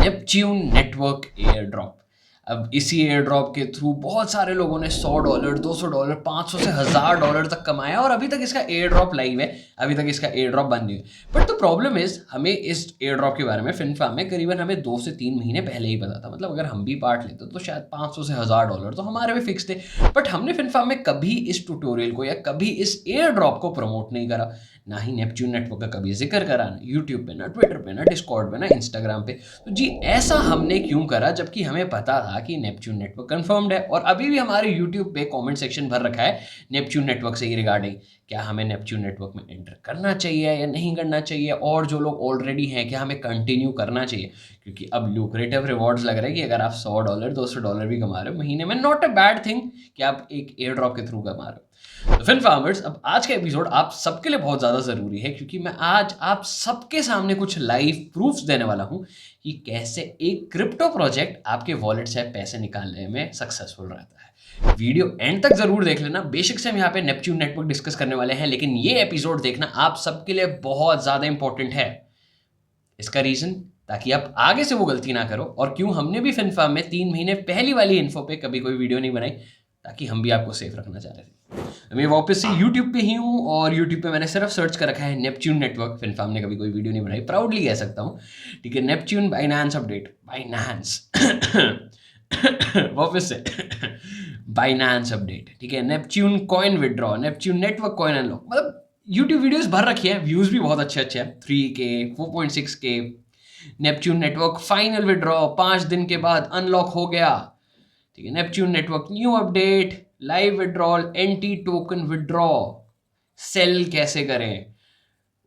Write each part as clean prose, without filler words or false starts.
Neptune network air drop. अब इसी air drop के थ्रू बहुत सारे लोगों ने $100, $200, 500 से $1000 तक कमाया और अभी तक इसका एयर ड्रॉप लाइव है, अभी तक इसका एयर ड्रॉप बंद नहीं हुआ। बट द प्रॉब्लम इज हमें इस एयर ड्रॉप के बारे में फिनफार्म में करीबन हमें 2 से 3 महीने पहले ही पता था। मतलब अगर हम भी पार्ट लेते तो शायद 500 से $1000 तो हमारे भी फिक्स थे। बट हमने फिनफार्म में कभी इस ट्यूटोरियल को या कभी इस एयर ड्रॉप को प्रमोट नहीं करा, ना ही नेपच्यून नेटवर्क का कभी जिक्र करा, ना यूट्यूब पे, ना ट्विटर पे, ना डिस्कॉर्ड पे, ना इंस्टाग्राम पे। तो जी ऐसा हमने क्यों करा जबकि हमें पता था कि नेपच्यून नेटवर्क कंफर्म्ड है और अभी भी हमारे यूट्यूब पे कमेंट सेक्शन भर रखा है नेपच्यून नेटवर्क से ही रिगार्डिंग क्या हमें नेपच्यून नेटवर्क में एंटर करना चाहिए या नहीं करना चाहिए, और जो लोग ऑलरेडी हैं क्या हमें कंटिन्यू करना चाहिए, क्योंकि अब लुक्रेटिव रिवॉर्ड्स लग रहे हैं कि अगर आप $100 $200 भी कमा रहे हो महीने में, नॉट अ बैड थिंग कि आप एक एयर ड्रॉप के थ्रू कमा रहे हो। तो फिन फार्मर्स, अब आज का एपिसोड आप सबके लिए बहुत ज़्यादा ज़रूरी है क्योंकि मैं आज आप सबके सामने कुछ लाइव प्रूफ्स देने वाला हूं कि कैसे एक क्रिप्टो प्रोजेक्ट आपके वॉलेट से पैसे निकालने में सक्सेसफुल रहता है। वीडियो एंड तक जरूर देख लेना। बेशक से हम यहाँ पे नेपच्यून नेटवर्क डिस्कस करने वाले हैं, लेकिन ये एपिसोड देखना आप सबके लिए बहुत ज़्यादा इंपॉर्टेंट है। इसका रीज़न ताकि आप आगे से वो गलती ना करो, और क्यों हमने भी फिनफार्म में 3 महीने पहली वाली इन्फो पे कभी कोई वीडियो नहीं बनाई, ताकि हम भी आपको सेफ रखना चाह रहे थे। मैं वापस से यूट्यूब पे ही हूँ और यूट्यूब पे मैंने सिर्फ सर्च कर रखा है नेपच्यून नेटवर्क। फिनफार्म ने कभी कोई वीडियो नहीं बनाई, प्राउडली कह सकता हूँ। ठीक है, नेपच्यून बाइनेंस अपडेट, बाइनेंस वापस से बाइनेंस अपडेट। ठीक है, Neptune coin withdraw, Neptune network coin unlock. मतलब यूट्यूब वीडियोस भर रखी है, व्यूज भी बहुत अच्छे अच्छे हैं, 3K 4.6K। Neptune network final withdraw 5 दिन के बाद अनलॉक हो गया। ठीक है, Neptune network new update, live withdrawal, anti token withdraw, sale कैसे करें,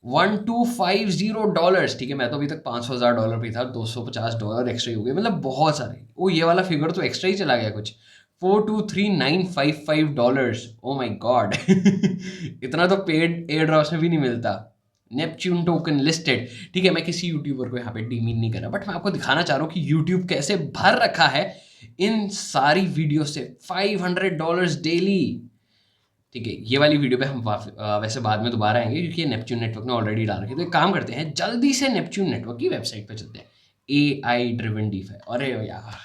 $1250। ठीक है, मैं तो अभी तक $500,000 पे था, $250 एक्स्ट्रा ही हो गए, मतलब बहुत सारे। ओ ये वाला फिगर तो एक्स्ट्रा ही चला गया कुछ, $423955। ओ माय गॉड इतना तो पेड एयर ड्रॉप्स में भी नहीं मिलता। Neptune token listed. ठीक है, मैं किसी यूट्यूबर को यहाँ पे डीमीन नहीं कर रहा, बट मैं आपको दिखाना चाह रहा हूँ कि यूट्यूब कैसे भर रखा है इन सारी वीडियो से $500 डेली। ठीक है, ये वाली वीडियो पे हम वैसे बाद में दोबारा आएंगे क्योंकि ये नेपच्यून नेटवर्क ने ऑलरेडी डाल रखी है। तो एक काम करते हैं, जल्दी से नेपच्यून नेटवर्क की वेबसाइट पे चलते हैं। AI driven DeFi. अरे यार,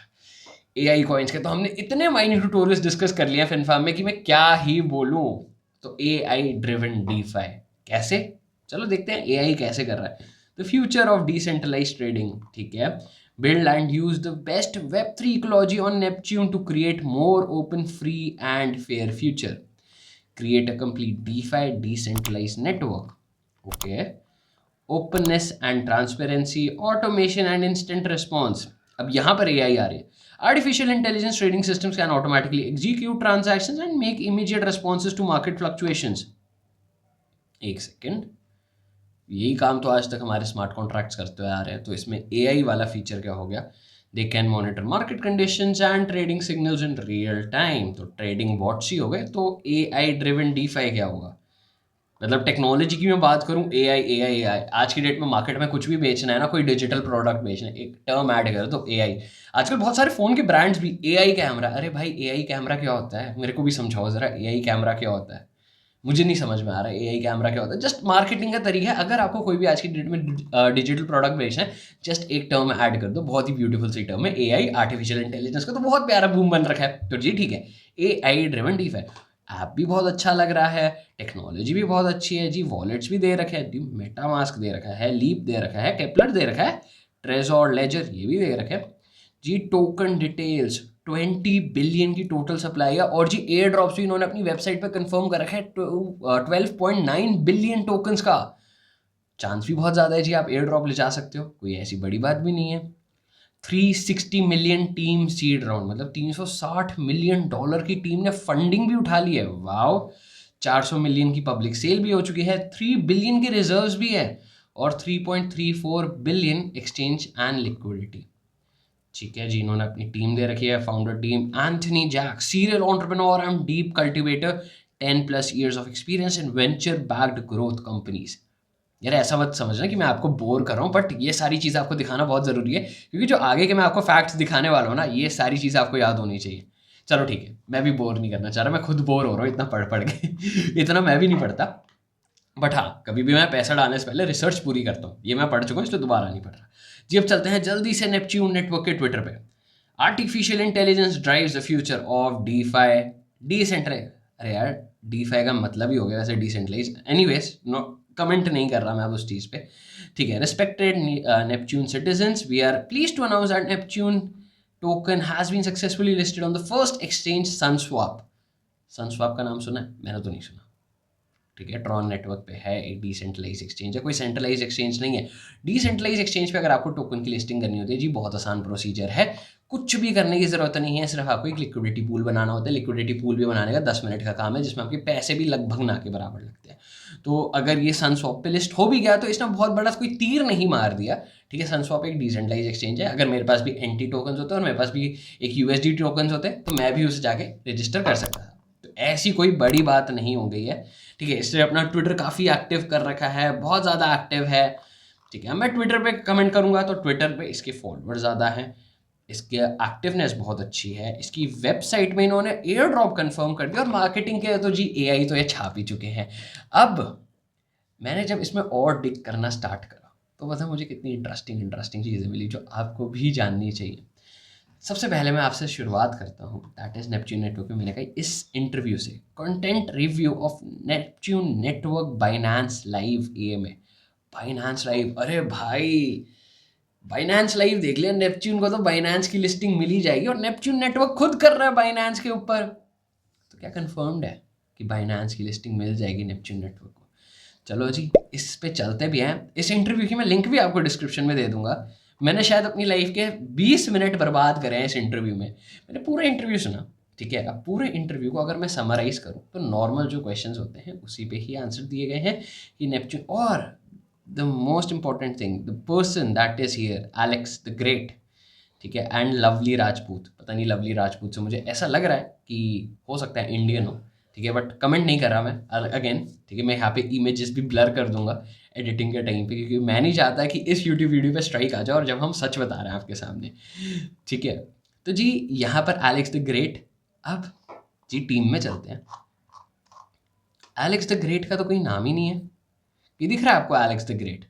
AI कॉइन्स के तो हमने इतने माइनी ट्यूटोरियल्स डिस्कस कर लिया फिनफार्म में कि मैं क्या ही बोलूं। तो AI ड्रिवन डीफाई कैसे, चलो देखते हैं AI कैसे कर रहा है। The future of decentralized trading. ठीक है, build and use the best Web3 ecology on Neptune to create more open, free and fair future. Create a complete DeFi decentralized network. Okay. Openness and transparency, automation and instant response. अब यहाँ पर AI आ रही है। Artificial intelligence trading systems can automatically execute transactions and make immediate responses to market fluctuations. एक second, यही काम तो आज तक हमारे स्मार्ट कॉन्ट्रैक्ट्स करते हुए आ रहे हैं, तो इसमें AI वाला फीचर क्या हो गया, they can monitor market conditions and trading signals in real time. तो ट्रेडिंग बॉट्स ही हो गए, तो AI ड्रिवन डीफाई क्या होगा। मतलब टेक्नोलॉजी की मैं बात करूं, AI आज की डेट में मार्केट में कुछ भी बेचना है ना, कोई डिजिटल प्रोडक्ट बेचना है, एक टर्म ऐड कर तो AI। आजकल बहुत सारे फ़ोन के ब्रांड्स भी AI कैमरा। अरे भाई, AI कैमरा क्या होता है, मेरे को भी समझाओ ज़रा, AI कैमरा क्या होता है, मुझे नहीं समझ में आ रहा है AI कैमरा क्या होता है। जस्ट मार्केटिंग का तरीका है। अगर आपको कोई भी आज की डेट में डिजिटल प्रोडक्ट बेचना है, जस्ट एक टर्म ऐड कर दो, बहुत ही ब्यूटीफुल सी टर्म है AI, आर्टिफिशियल इंटेलिजेंस का तो बहुत प्यारा बूम बन रखा है। तो जी ठीक है, AI ड्रिवन डीफाई ऐप भी बहुत अच्छा लग रहा है, टेक्नोलॉजी भी बहुत अच्छी है जी, वॉलेट्स भी दे रखे हैं जी, मेटामास्क दे रखा है, लीप दे रखा है, केपलर दे रखा है, ट्रेजर लेजर ये भी दे रखे हैं जी। टोकन डिटेल्स, 20 बिलियन की टोटल सप्लाई है, और जी एयर ड्रॉप्स भी इन्होंने अपनी वेबसाइट पर कंफर्म कर रखा है 12.9 बिलियन टोकन्स का। चांस भी बहुत ज़्यादा है जी, आप एयर ड्रॉप ले जा सकते हो, कोई ऐसी बड़ी बात भी नहीं है। 360 मिलियन टीम सीड राउंड, मतलब $360 मिलियन की टीम ने फंडिंग भी उठा ली है। वाओ, 400 मिलियन की पब्लिक सेल भी हो चुकी है, 3 बिलियन के रिजर्व्स भी है, और 3.34 बिलियन एक्सचेंज एंड लिक्विडिटी। ठीक है जी, इन्होंने अपनी टीम दे रखी है, founder team Anthony Jack, serial entrepreneur and deep cultivator, 10+ years of experience in venture backed growth companies. यार ऐसा मत समझना कि मैं आपको बोर कर रहा हूँ, बट ये सारी चीज़ आपको दिखाना बहुत ज़रूरी है क्योंकि जो आगे के मैं आपको फैक्ट्स दिखाने वाला हूँ ना, ये सारी चीज़ आपको याद होनी चाहिए। चलो ठीक है, मैं भी बोर नहीं करना चाह रहा, मैं खुद बोर हो रहा हूँ इतना पढ़ पढ़ के इतना मैं भी नहीं पढ़ता। बट हाँ, कभी भी मैं पैसा डालने से पहले रिसर्च पूरी करता हूँ। ये मैं पढ़ चुका हूँ, इसलिए दोबारा नहीं पढ़ रहा। जी, अब चलते हैं जल्दी से नेपच्यून नेटवर्क के ट्विटर पे। Artificial intelligence drives the future of DeFi decentralize. अरे यार, डीफाई का मतलब ही हो गया वैसे डिसेंट्रलाइज। एनीवेज, नो कमेंट नहीं कर रहा मैं अब उस चीज़ पे। ठीक है, respected Neptune citizens, we are pleased to announce that Neptune token has been successfully listed on the first exchange SunSwap. SunSwap का नाम सुना है? मैंने तो नहीं सुना। ठीक है, ट्रॉन नेटवर्क पे है, एक डिसेंट्रलाइज एक्सचेंज है, कोई सेंट्रलाइज एक्सचेंज नहीं है। डिसेंट्रलाइज एक्सचेंज पे अगर आपको टोकन की लिस्टिंग करनी होती है जी, बहुत आसान प्रोसीजर है। कुछ भी करने की ज़रूरत नहीं है, सिर्फ आपको एक लिक्विडिटी पूल बनाना होता है। लिक्विडिटी पूल भी बनाने का 10 मिनट का काम है, जिसमें आपके पैसे भी लगभग ना के बराबर लगते हैं। तो अगर ये सनस्वैप पे लिस्ट हो भी गया तो इसने बहुत बड़ा कोई तीर नहीं मार दिया। ठीक है, सनस्वैप एक डिसेंट्रलाइज एक्सचेंज है। अगर मेरे पास भी एंटी टोकन होते और मेरे पास भी एक यूएसडी टोकन होते तो मैं भी उसे जाके रजिस्टर कर सकता था। तो ऐसी कोई बड़ी बात नहीं हो गई है। ठीक है, इसने अपना ट्विटर काफ़ी एक्टिव कर रखा है, बहुत ज़्यादा एक्टिव है। ठीक है, मैं ट्विटर पे कमेंट करूँगा तो ट्विटर पे इसके फॉलोअर ज़्यादा हैं, इसकी एक्टिवनेस बहुत अच्छी है। इसकी वेबसाइट में इन्होंने एयर ड्रॉप कन्फर्म कर दिया और मार्केटिंग के तो जी एआई तो ये छाप ही चुके हैं। अब मैंने जब इसमें और डिग करना स्टार्ट करा तो पता मुझे कितनी इंटरेस्टिंग चीज़ें मिली जो आपको भी जाननी चाहिए। सबसे पहले मैं आपसे शुरुआत करता हूँ, दैट इज़ नेपच्यून नेटवर्क में मैंने कहा इस इंटरव्यू से। Content review of Neptune network Binance live AMA. Binance live, अरे भाई बाइनेंस लाइव देख लिया। नेपच्यून को तो बाइनेंस की लिस्टिंग मिल ही जाएगी और नेपच्यून नेटवर्क खुद कर रहा है बाइनेंस के ऊपर। तो क्या कंफर्म्ड है कि बाइनेंस की लिस्टिंग मिल जाएगी नेपच्यून नेटवर्क को? चलो जी, इस पे चलते भी हैं। इस इंटरव्यू की मैं लिंक भी आपको डिस्क्रिप्शन में दे दूंगा। मैंने शायद अपनी लाइफ के 20 मिनट बर्बाद करे हैं इस इंटरव्यू में। मैंने पूरा इंटरव्यू सुना। ठीक है, अब पूरे इंटरव्यू को अगर मैं समराइज करूं तो नॉर्मल जो क्वेश्चंस होते हैं उसी पे ही आंसर दिए गए हैं कि नेपच्यून। और the most important thing, the person that is here, Alex the great. ठीक है, एंड लवली राजपूत। पता नहीं लवली राजपूत से मुझे ऐसा लग रहा है कि हो सकता है इंडियन हो। ठीक है, बट कमेंट नहीं कर रहा मैं अगेन। ठीक है, मैं यहाँ पे इमेजेस भी ब्लर कर दूंगा एडिटिंग के टाइम पे, क्योंकि मैं नहीं चाहता कि इस यूट्यूब वीडियो पे स्ट्राइक आ जाए और जब हम सच बता रहे हैं आपके सामने। ठीक है, तो जी यहाँ पर एलेक्स द ग्रेट। अब जी टीम में चलते हैं। एलेक्स द ग्रेट का तो कोई नाम ही नहीं है। ये दिख रहा है आपको एलेक्स द ग्रेट?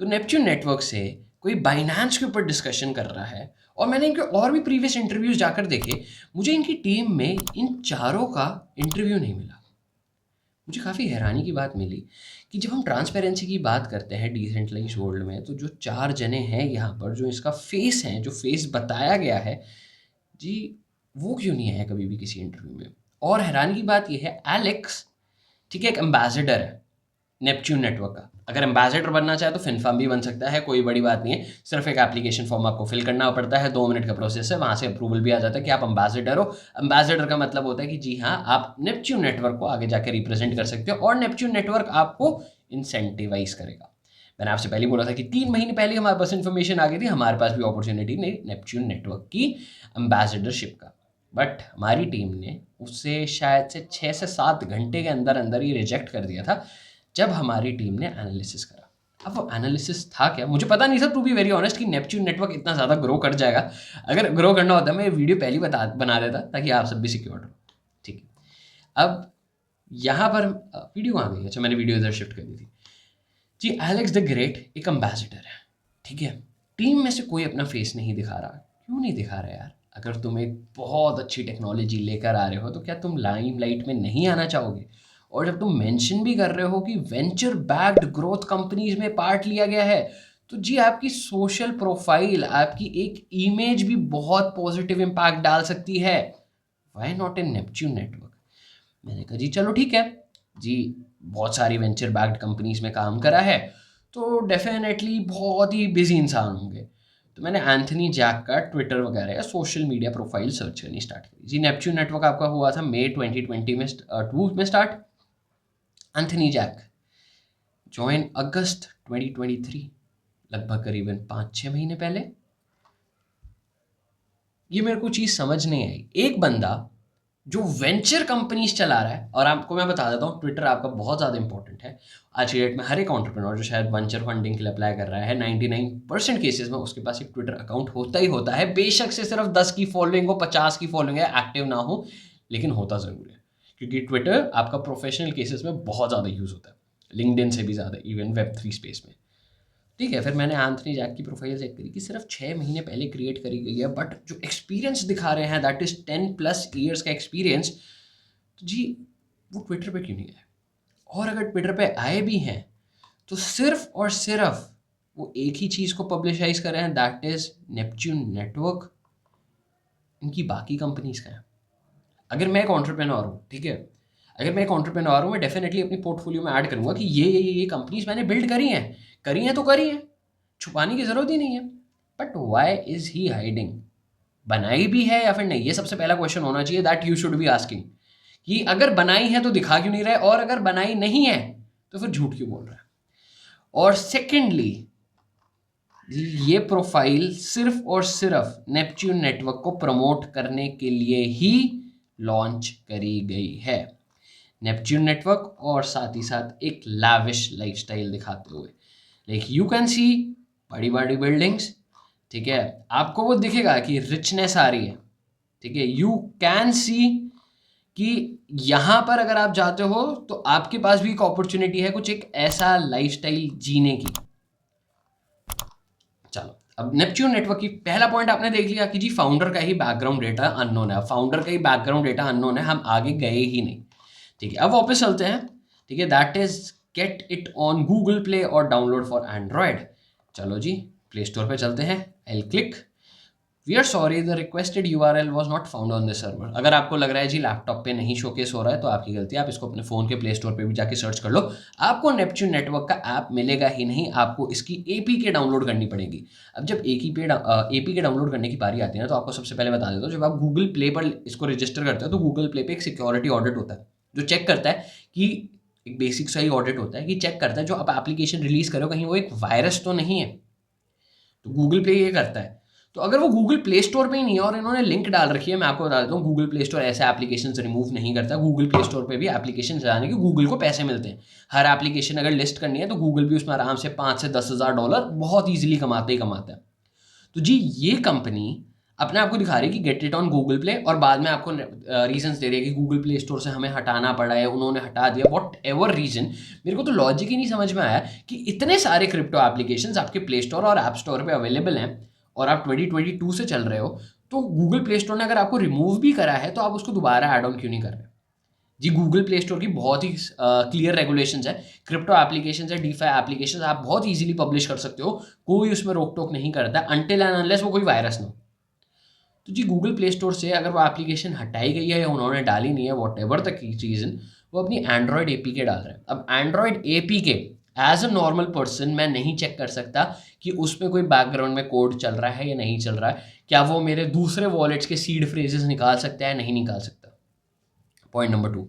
तो नेपच्यून नेटवर्क से कोई बाइनेंस के ऊपर डिस्कशन कर रहा है। और मैंने इनके और भी प्रीवियस इंटरव्यूज जाकर देखे, मुझे इनकी टीम में इन चारों का इंटरव्यू नहीं मिला। मुझे काफ़ी हैरानी की बात मिली कि जब हम ट्रांसपेरेंसी की बात करते हैं डिसेंट्रलाइज वर्ल्ड में, तो जो 4 जने हैं यहाँ पर, जो इसका फेस हैं, जो फेस बताया गया है जी, वो क्यों नहीं आया कभी भी किसी इंटरव्यू में? और हैरानी की बात ये है, एलेक्स ठीक है एक एम्बेसडर है नेपच्यून नेटवर्क का। अगर एम्बेसडर बनना चाहे तो फिनफर्म भी बन सकता है, कोई बड़ी बात नहीं है। सिर्फ एक एप्लीकेशन फॉर्म आपको फिल करना पड़ता है, 2 मिनट का प्रोसेस है, वहाँ से अप्रूवल भी आ जाता है कि आप एम्बेसडर हो। एम्बेसडर का मतलब होता है कि जी हाँ, आप नेपच्यून नेटवर्क को आगे जाकर रिप्रेजेंट कर सकते हो और नेपच्यून नेटवर्क आपको इंसेंटिवाइज करेगा। मैंने आपसे पहले बोला था कि 3 महीने पहले हमारे पास इन्फॉर्मेशन आ गई थी, हमारे पास भी अपॉर्चुनिटी नहीं नेपच्यून नेटवर्क की एम्बेसडरशिप का। बट हमारी टीम ने उससे शायद से 6 से 7 घंटे के अंदर अंदर ही रिजेक्ट कर दिया था, जब हमारी टीम ने एनालिसिस करा। अब वो एनालिसिस था क्या, मुझे पता नहीं था टू बी वेरी ऑनेस्ट कि नेपच्यून नेटवर्क इतना ज़्यादा ग्रो कर जाएगा। अगर ग्रो करना होता मैं ये वीडियो पहले बना देता ताकि आप सब भी सिक्योर हो। ठीक है, अब यहाँ पर वीडियो आ गई। अच्छा, मैंने वीडियो इधर शिफ्ट कर दी थी जी। एलेक्स द ग्रेट एक एम्बेसडर है। ठीक है, टीम में से कोई अपना फेस नहीं दिखा रहा। क्यों नहीं दिखा रहा यार? अगर तुम एक बहुत अच्छी टेक्नोलॉजी लेकर आ रहे हो तो क्या तुम लाइमलाइट में नहीं आना चाहोगे? और जब तुम मेंशन भी कर रहे हो कि वेंचर बैक्ड ग्रोथ कंपनीज में पार्ट लिया गया है, तो जी आपकी सोशल प्रोफाइल, आपकी एक इमेज भी बहुत पॉजिटिव इम्पैक्ट डाल सकती है। Why not in Neptune network? मैंने कहा जी चलो ठीक है जी, बहुत सारी वेंचर बैक्ड कंपनीज में काम करा है तो डेफिनेटली बहुत ही बिजी इंसान होंगे। तो मैंने एंथनी जैक का ट्विटर वगैरह या सोशल मीडिया प्रोफाइल सर्च करनी स्टार्ट करी जी। नेपच्यून नेटवर्क आपका हुआ था मई 2020 में स्टार्ट। एंथनी जैक जॉइन अगस्त 2023, लगभग करीबन 5-6 महीने पहले। ये मेरे को चीज़ समझ नहीं आई। एक बंदा जो वेंचर कंपनीज चला रहा है, और आपको मैं बता देता हूँ ट्विटर आपका बहुत ज़्यादा इंपॉर्टेंट है आज की डेट में। हर एक एंटरप्रेन्योर जो शायद वेंचर फंडिंग के लिए अप्लाई कर रहा है, 99% केसेस में उसके पास एक ट्विटर अकाउंट होता ही होता है। बेशक से सिर्फ 10 की फॉलोइंग हो, 50 की फॉलोइंग है, एक्टिव ना हो, लेकिन होता ज़रूर है, क्योंकि ट्विटर आपका प्रोफेशनल केसेस में बहुत ज़्यादा यूज़ होता है। लिंक्डइन से भी ज़्यादा, इवन वेब3 स्पेस में। ठीक है, फिर मैंने एंथनी जैक की प्रोफाइल चेक करी कि सिर्फ 6 महीने पहले क्रिएट करी गई है, बट जो एक्सपीरियंस दिखा रहे हैं दैट इज़ 10+ ईयर्स का एक्सपीरियंस। तो जी वो ट्विटर पे क्यों नहीं आए? और अगर ट्विटर पे आए भी हैं तो सिर्फ और सिर्फ वो एक ही चीज़ को पब्लिशाइज कर रहे हैं, दैट इज़ नेपच्यून नेटवर्क। इनकी बाकी कंपनीज का है। अगर मैं एक एंटरप्रेन्योर हूँ, ठीक है, अगर मैं एक एंटरप्रेन्योर हूँ, मैं डेफिनेटली अपनी पोर्टफोलियो में ऐड करूँगा कि ये कंपनीज मैंने बिल्ड करी हैं तो करी हैं, छुपाने की ज़रूरत ही नहीं है। But why is he hiding? बनाई भी है या फिर नहीं, ये सबसे पहला क्वेश्चन होना चाहिए that you should be asking, कि अगर बनाई है तो दिखा क्यों नहीं रहे, और अगर बनाई नहीं है तो फिर झूठ क्यों बोल रहा है। और सेकेंडली, ये प्रोफाइल सिर्फ और सिर्फ नेपच्यून नेटवर्क को प्रमोट करने के लिए ही लॉन्च करी गई है। नेपच्यून नेटवर्क और साथ ही साथ एक लाविश लाइफस्टाइल दिखाते हुए, लाइक यू कैन सी बड़ी बड़ी बिल्डिंग्स, ठीक है, आपको वो दिखेगा कि रिचनेस आ रही है, ठीक है, यू कैन सी कि यहाँ पर अगर आप जाते हो तो आपके पास भी एक अपॉर्चुनिटी है कुछ एक ऐसा लाइफस्टाइल जीने की। चलो, अब नेपच्यून नेटवर्क की पहला पॉइंट आपने देख लिया कि जी फाउंडर का ही बैकग्राउंड डेटा अननोन है। फाउंडर का ही बैकग्राउंड डेटा अननोन है, हम आगे गए ही नहीं। ठीक है, अब वापस चलते हैं। ठीक है, that is get it on Google Play और डाउनलोड फॉर एंड्रॉयड। चलो जी, प्ले स्टोर पे चलते हैं। I click, we are sorry the requested URL was not found on this server. अगर आपको लग रहा है जी लैपटॉप पे नहीं शोकेस हो रहा है तो आपकी गलती है, आप इसको अपने फ़ोन के प्ले स्टोर पे भी जाके सर्च कर लो। आपको नेपच्यून नेटवर्क का ऐप मिलेगा ही नहीं, आपको इसकी APK डाउनलोड करनी पड़ेगी। अब जब APK डाउनलोड करने की बारी आती है ना, तो आपको सबसे पहले बता देता हूँ, जब आप गूगल प्ले पर इसको रजिस्टर करते हो तो गूगल प्ले पे एक सिक्योरिटी ऑडिट होता है जो चेक करता है कि एक बेसिक सा ही ऑडिट होता है कि चेक करता है जो आप एप्लीकेशन रिलीज करो कहीं वो एक वायरस तो नहीं है। तो गूगल प्ले ये करता है। तो अगर वो गूगल प्ले स्टोर पे ही नहीं है और इन्होंने लिंक डाल रखी है, मैं आपको बता देता हूँ, गूगल प्ले स्टोर ऐसे एप्लीकेशन रिमूव नहीं करता। गूगल प्ले स्टोर पे भी एप्लीकेशन चलाने के गूगल को पैसे मिलते हैं। हर एप्लीकेशन अगर लिस्ट करनी है तो गूगल भी उसमें आराम से 5 से 10 हज़ार डॉलर बहुत ईजिली कमाता ही कमाता है। तो जी ये कंपनी अपने आप को दिखा रही है कि gate it on Google Play, और बाद में आपको रीजंस दे रही है कि गूगल प्ले स्टोर से हमें हटाना पड़ा है, उन्होंने हटा दिया, वॉट एवर रीजन। मेरे को तो लॉजिक ही नहीं समझ में आया कि इतने सारे क्रिप्टो एप्लीकेशंस आपके प्ले स्टोर और ऐप स्टोर पे अवेलेबल हैं और आप 2022 से चल रहे हो, तो गूगल प्ले स्टोर ने अगर आपको रिमूव भी करा है तो आप उसको दोबारा ऐड ऑन क्यों नहीं कर रहे? जी गूगल प्ले स्टोर की बहुत ही क्लियर रेगुलेशंस है। क्रिप्टो एप्लीकेशंस है, डीफाई एप्लीकेशंस आप बहुत ईजिली पब्लिश कर सकते हो, कोई उसमें रोक टोक नहीं करता अनटिल एंड अनलेस वो कोई वायरस ना हो। तो जी गूगल प्ले स्टोर से अगर वो एप्लीकेशन हटाई गई है या उन्होंने डाली नहीं है, वॉट एवर द रीजन, वो अपनी एंड्रॉयड APK डाल रहे हैं। अब Android APK as a normal person मैं नहीं चेक कर सकता कि उसमें कोई बैकग्राउंड में कोड चल रहा है या नहीं चल रहा है, क्या वो मेरे दूसरे वॉलेट्स के सीड फ्रेजेस निकाल सकता है, नहीं निकाल सकता। पॉइंट नंबर 2,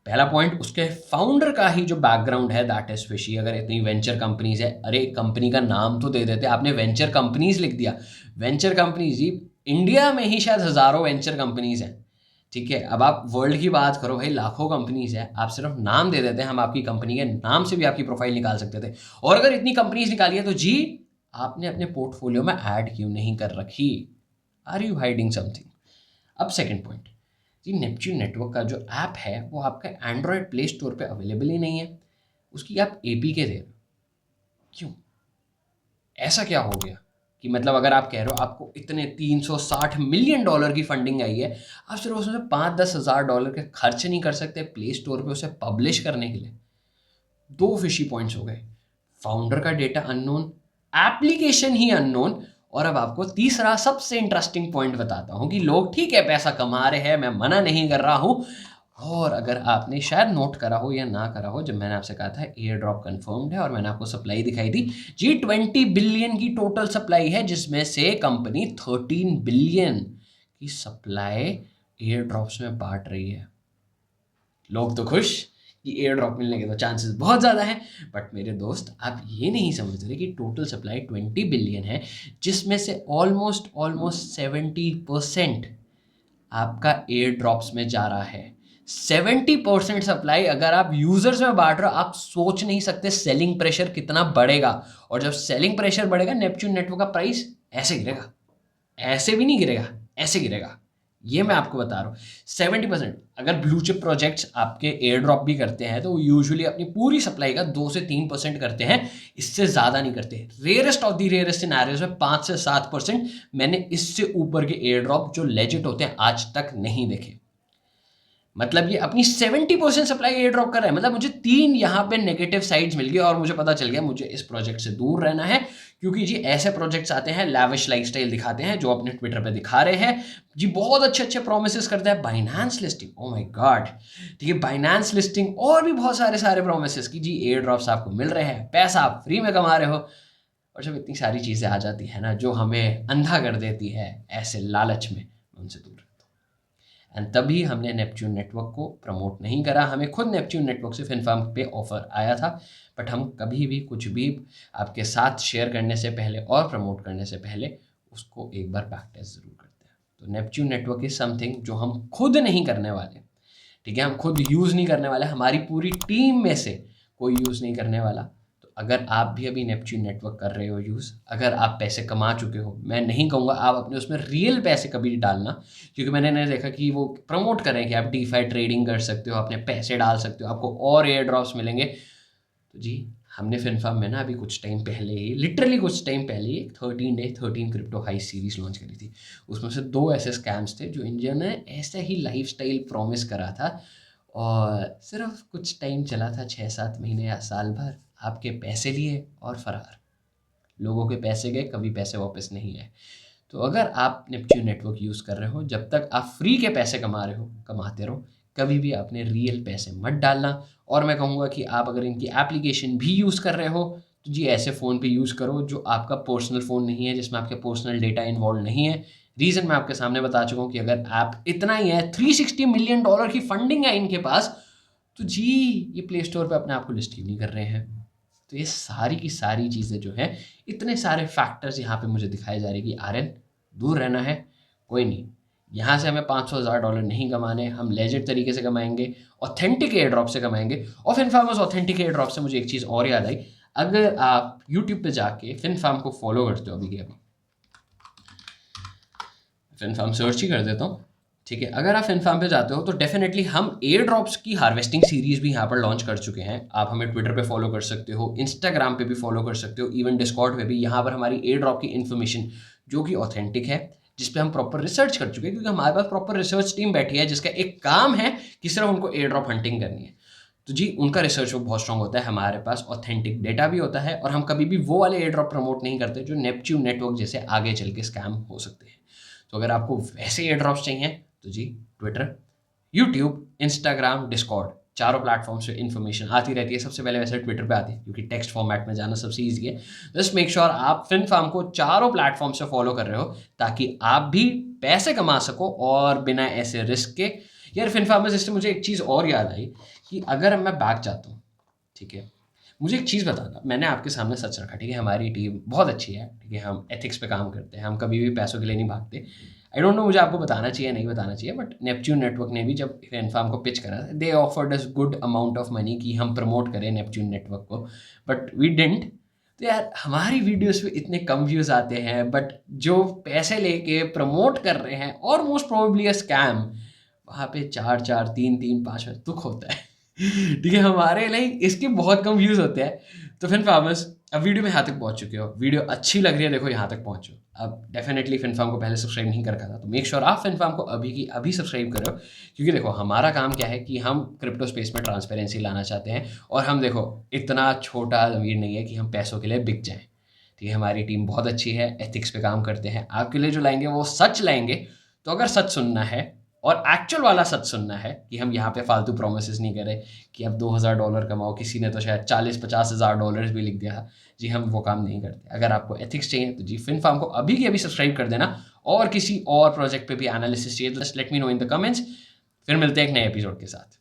पहला पॉइंट, उसके फाउंडर का ही जो बैकग्राउंड है दैट इज फिशी। अगर इतनी वेंचर कंपनीज है, अरे कंपनी का नाम तो दे देते, आपने वेंचर कंपनीज लिख दिया। वेंचर कंपनीज जी इंडिया में ही शायद हजारों वेंचर कंपनीज हैं, ठीक है, अब आप वर्ल्ड की बात करो भाई, लाखों कंपनीज है, आप सिर्फ नाम दे देते हैं, हम आपकी कंपनी के नाम से भी आपकी प्रोफाइल निकाल सकते थे। और अगर इतनी कंपनीज निकाली है तो जी आपने अपने पोर्टफोलियो में ऐड क्यों नहीं कर रखी? Are you hiding something? अब सेकेंड पॉइंट, जी नेपच्यून नेटवर्क का जो ऐप है वो आपका एंड्रॉयड प्ले स्टोर पे अवेलेबल ही नहीं है, उसकी आप APK दे रहे हो, क्यों? ऐसा क्या हो गया कि मतलब अगर आप कह रहे हो आपको इतने $360 मिलियन की फंडिंग आई है, आप सिर्फ उसमें 5-10 हज़ार डॉलर के खर्च नहीं कर सकते प्ले स्टोर पे उसे पब्लिश करने के लिए? दो फिशी पॉइंट्स हो गए, फाउंडर का डेटा अननोन, एप्लीकेशन ही अननोन। और अब आपको तीसरा सबसे इंटरेस्टिंग पॉइंट बताता हूं कि लोग ठीक है पैसा कमा रहे हैं, मैं मना नहीं कर रहा हूं। और अगर आपने शायद नोट करा हो या ना करा हो, जब मैंने आपसे कहा था एयर ड्रॉप कन्फर्म्ड है और मैंने आपको सप्लाई दिखाई थी, जी 20 बिलियन की टोटल सप्लाई है, जिसमें से कंपनी 13 बिलियन की सप्लाई एयर ड्रॉप्स में बांट रही है। लोग तो खुश कि एयर ड्रॉप मिलने के तो चांसेस बहुत ज़्यादा हैं, बट मेरे दोस्त आप ये नहीं समझ रहे कि टोटल सप्लाई 20 बिलियन है, जिसमें से ऑलमोस्ट 70% आपका एयर ड्रॉप्स में जा रहा है। 70% सप्लाई अगर आप यूजर्स में बांट रहे हो, आप सोच नहीं सकते सेलिंग प्रेशर कितना बढ़ेगा। और जब सेलिंग प्रेशर बढ़ेगा, नेपच्यून नेटवर्क का प्राइस ऐसे गिरेगा, ऐसे भी नहीं गिरेगा, ऐसे गिरेगा। ये मैं आपको बता रहा हूँ 70%। अगर ब्लू चिप प्रोजेक्ट्स आपके एयर ड्रॉप भी करते हैं तो वो यूजुअली अपनी पूरी सप्लाई का 2 से 3% करते हैं, इससे ज़्यादा नहीं करते। Rarest of the rarest scenarios में 5 से 7%। मैंने इससे ऊपर के एयर ड्रॉप जो लेजिट होते हैं आज तक नहीं देखे। मतलब ये अपनी 70% सप्लाई एयर ड्रॉप कर रहा है। मतलब मुझे 3 यहाँ पे नेगेटिव साइड्स मिल गई और मुझे पता चल गया मुझे इस प्रोजेक्ट से दूर रहना है, क्योंकि जी ऐसे प्रोजेक्ट्स आते हैं, लैविश लाइफस्टाइल दिखाते हैं, जो अपने ट्विटर पे दिखा रहे हैं जी, बहुत अच्छे अच्छे प्रोमिसेस करते हैं। Binance listing, oh my God, ठीक है, बाइनेंस लिस्टिंग और भी बहुत सारे सारे प्रोमिसेस कि जी एयर ड्रॉप्स आपको मिल रहे हैं, पैसा आप फ्री में कमा रहे हो। और जब इतनी सारी चीज़ें आ जाती है ना जो हमें अंधा कर देती है ऐसे लालच में, उनसे दूर। एंड तभी हमने नेपच्यून नेटवर्क को प्रमोट नहीं करा। हमें खुद नेपच्यून नेटवर्क से फिनफर्म पे ऑफर आया था, बट हम कभी भी कुछ भी आपके साथ शेयर करने से पहले और प्रमोट करने से पहले उसको एक बार बैक टेस्ट ज़रूर करते हैं। तो नेपच्यून नेटवर्क इज समथिंग जो हम खुद नहीं करने वाले, ठीक है, हम खुद यूज़ नहीं करने वाले, हमारी पूरी टीम में से कोई यूज़ नहीं करने वाला। अगर आप भी अभी नेपच्यून नेटवर्क कर रहे हो यूज़, अगर आप पैसे कमा चुके हो, मैं नहीं कहूँगा आप अपने उसमें रियल पैसे कभी डालना, क्योंकि मैंने नहीं देखा कि वो प्रमोट कर रहे हैं कि आप डीफाई ट्रेडिंग कर सकते हो, अपने पैसे डाल सकते हो, आपको और एयर ड्रॉप्स मिलेंगे। तो जी हमने फिनफर्म में ना अभी कुछ टाइम पहले ही, लिटरली कुछ टाइम पहले ही 13 क्रिप्टो हाई सीरीज लॉन्च करी थी। उसमें से 2 ऐसे स्कैम्स थे जो इंडिया ने ऐसे ही लाइफस्टाइल प्रॉमिस करा था और सिर्फ कुछ टाइम चला था, 6-7 महीने या साल भर, आपके पैसे लिए और फरार। लोगों के पैसे गए, कभी पैसे वापस नहीं आए। तो अगर आप नेपच्यून नेटवर्क यूज़ कर रहे हो, जब तक आप फ्री के पैसे कमा रहे हो, कमाते रहो, कभी भी अपने रियल पैसे मत डालना। और मैं कहूँगा कि आप अगर इनकी एप्लीकेशन भी यूज़ कर रहे हो तो जी ऐसे फ़ोन पे यूज़ करो जो आपका पर्सनल फ़ोन नहीं है, जिसमें आपके पर्सनल डेटा इन्वॉल्व नहीं है। रीज़न मैं आपके सामने बता चुका हूँ कि अगर ऐप इतना ही है, $360 मिलियन की फंडिंग है इनके पास, तो जी ये प्ले स्टोर पे अपने आप को लिस्ट ही नहीं कर रहे हैं। तो ये सारी की सारी चीज़ें जो हैं, इतने सारे फैक्टर्स यहाँ पे मुझे दिखाए जा रहे हैं कि आर्यन दूर रहना है, कोई नहीं, यहाँ से हमें $500,000 नहीं कमाने, हम लेजिट तरीके से कमाएंगे, ऑथेंटिक एयर ड्रॉप से कमाएंगे। और फिनफार्म उस ऑथेंटिक एयर ड्रॉप से मुझे एक चीज़ और याद आई, अगर आप यूट्यूब पे जाके फिनफार्म को फॉलो करते हो, अभी के अभी फिनफार्म सर्च ही कर देता हूँ, ठीक है, अगर आप फिनफार्म पे जाते हो तो डेफिनेटली हम एयर ड्रॉप्स की हार्वेस्टिंग सीरीज भी यहाँ पर लॉन्च कर चुके हैं। आप हमें ट्विटर पे फॉलो कर सकते हो, इंस्टाग्राम पे भी फॉलो कर सकते हो, इवन डिस्कॉर्ड पे भी। यहाँ पर हमारी एयर ड्रॉप की इन्फॉर्मेशन जो कि ऑथेंटिक है, जिस पे हम प्रॉपर रिसर्च कर चुके हैं, क्योंकि हमारे पास प्रॉपर रिसर्च टीम बैठी है जिसका एक काम है कि सिर्फ उनको एयर ड्रॉप हंटिंग करनी है। तो जी उनका रिसर्च वो बहुत स्ट्रॉन्ग होता है, हमारे पास ऑथेंटिक डेटा भी होता है, और हम कभी भी वो वाले एयर ड्रॉप प्रमोट नहीं करते जो नेपच्यून नेटवर्क जैसे आगे चल के स्कैम हो सकते हैं। तो अगर आपको वैसे एयर ड्रॉप्स चाहिए तो जी ट्विटर, यूट्यूब, इंस्टाग्राम, डिस्कॉर्ड, चारों प्लेटफॉर्म्स पे इन्फॉर्मेशन आती रहती है। सबसे पहले वैसे ट्विटर पे आती है क्योंकि टेक्स्ट फॉर्मेट में जाना सबसे ईजी है। जस्ट मेक श्योर आप फिनफार्म को चारों प्लेटफॉर्म से फॉलो कर रहे हो ताकि आप भी पैसे कमा सको और बिना ऐसे रिस्क के। यार फिनफार्म में इससे मुझे एक चीज़ और याद आई कि अगर मैं बैक जाता हूँ, ठीक है, मुझे एक चीज़ बताना, मैंने आपके सामने सच रखा, ठीक है, हमारी टीम बहुत अच्छी है, ठीक है, हम एथिक्स पे काम करते हैं, हम कभी भी पैसों के लिए नहीं भागते। आई डोंट नो मुझे आपको बताना चाहिए नहीं बताना चाहिए, बट नेपच्यून नेटवर्क ने भी जब फिनफार्म को पिच करा, they offered us good amount of money कि हम प्रमोट करें नेपच्यून नेटवर्क को, बट वी डिडंट। तो यार हमारी वीडियोस पे इतने कम व्यूज़ आते हैं, बट जो पैसे लेके प्रमोट कर रहे हैं और मोस्ट प्रोबेबली अ स्कैम, वहाँ पे 4-4, 3-3, 5 में दुख होता है। ठीक है, हमारे लिए इसके बहुत कम व्यूज़ होते हैं। तो फिनफार्मर्स, अब वीडियो में यहाँ तक पहुँच चुके हो, वीडियो अच्छी लग रही है, देखो यहाँ तक पहुँचो। अब डेफिनेटली फिनफार्म को पहले सब्सक्राइब नहीं कर रखा था, तो मेक श्योर आप फिनफार्म को अभी की अभी सब्सक्राइब करो, क्योंकि देखो हमारा काम क्या है कि हम क्रिप्टो स्पेस में ट्रांसपेरेंसी लाना चाहते हैं, और हम देखो इतना छोटा अमीर नहीं है कि हम पैसों के लिए बिक जाएं। ठीक है, हमारी टीम बहुत अच्छी है, एथिक्स पे काम करते हैं, आपके लिए जो लाएंगे वो सच लाएंगे। तो अगर सच सुनना है और एक्चुअल वाला सच सुनना है कि हम यहाँ पे फालतू प्रोमिस नहीं कर रहे कि अब $2,000 कमाओ, किसी ने तो शायद 40-50 हज़ार डॉलर भी लिख दिया, जी हम वो काम नहीं करते। अगर आपको एथिक्स चाहिए तो जी फिनफार्म को अभी की अभी सब्सक्राइब कर देना, और किसी और प्रोजेक्ट पे भी एनालिसिस चाहिए तो just let me know in the comments. फिर मिलते हैं एक नए एपिसोड के साथ।